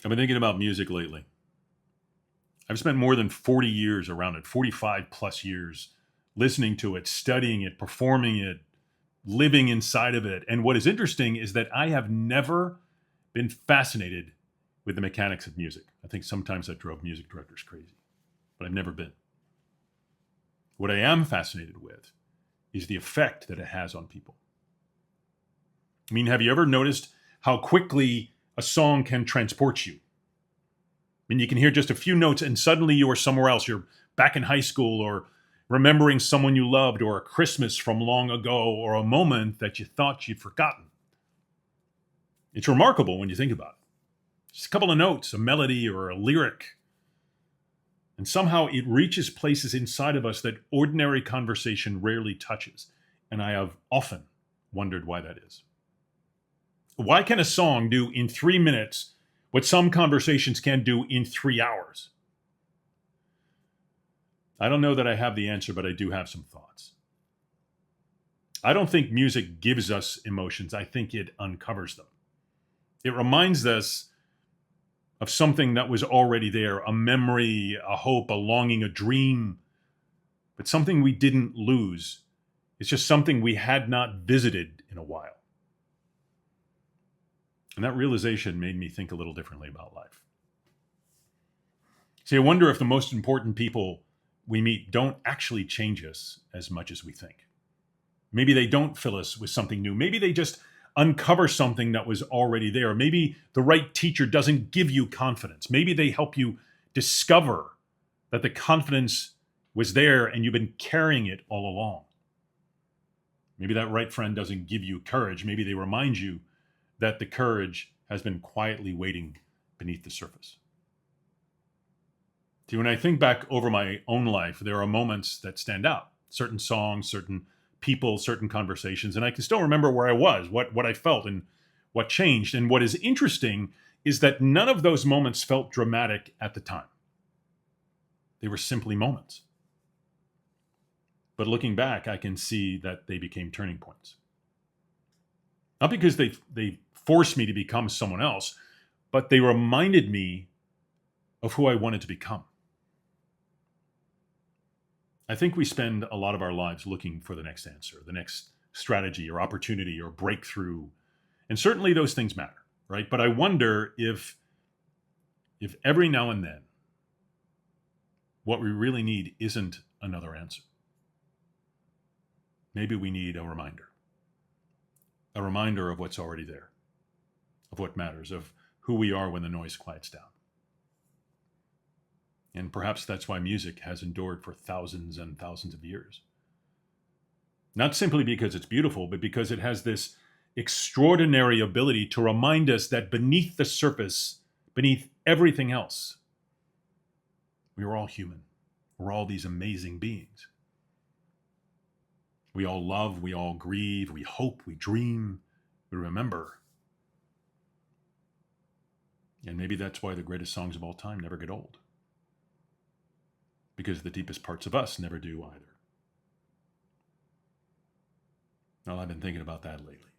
I've been thinking about music lately. I've spent more than 40 years around it, 45 plus years listening to it, studying it, performing it, living inside of it. And what is interesting is that I have never been fascinated with the mechanics of music. I think sometimes that drove music directors crazy, but I've never been. What I am fascinated with is the effect that it has on people. I mean, have you ever noticed how quickly a song can transport you? I mean, you can hear just a few notes and suddenly you are somewhere else. You're back in high school or remembering someone you loved or a Christmas from long ago or a moment that you thought you'd forgotten. It's remarkable when you think about it. Just a couple of notes, a melody or a lyric. And somehow it reaches places inside of us that ordinary conversation rarely touches. And I have often wondered why that is. Why can a song do in 3 minutes what some conversations can do in 3 hours? I don't know that I have the answer, but I do have some thoughts. I don't think music gives us emotions. I think it uncovers them. It reminds us of something that was already there, a memory, a hope, a longing, a dream, but something we didn't lose. It's just something we had not visited in a while. And that realization made me think a little differently about life. See, I wonder if the most important people we meet don't actually change us as much as we think. Maybe they don't fill us with something new. Maybe they just uncover something that was already there. Maybe the right teacher doesn't give you confidence. Maybe they help you discover that the confidence was there and you've been carrying it all along. Maybe that right friend doesn't give you courage. Maybe they remind you that the courage has been quietly waiting beneath the surface. See, when I think back over my own life, there are moments that stand out. Certain songs, certain people, certain conversations, and I can still remember where I was, what I felt, and what changed. And what is interesting is that none of those moments felt dramatic at the time. They were simply moments. But looking back, I can see that they became turning points. Not because they forced me to become someone else, but they reminded me of who I wanted to become. I think we spend a lot of our lives looking for the next answer, the next strategy or opportunity or breakthrough. And certainly those things matter, right? But I wonder if every now and then, what we really need isn't another answer. Maybe we need a reminder of what's already there, of what matters, of who we are when the noise quiets down. And perhaps that's why music has endured for thousands and thousands of years. Not simply because it's beautiful, but because it has this extraordinary ability to remind us that beneath the surface, beneath everything else, we are all human. We're all these amazing beings. We all love, we all grieve, we hope, we dream, we remember. And maybe that's why the greatest songs of all time never get old. Because the deepest parts of us never do either. Well, I've been thinking about that lately.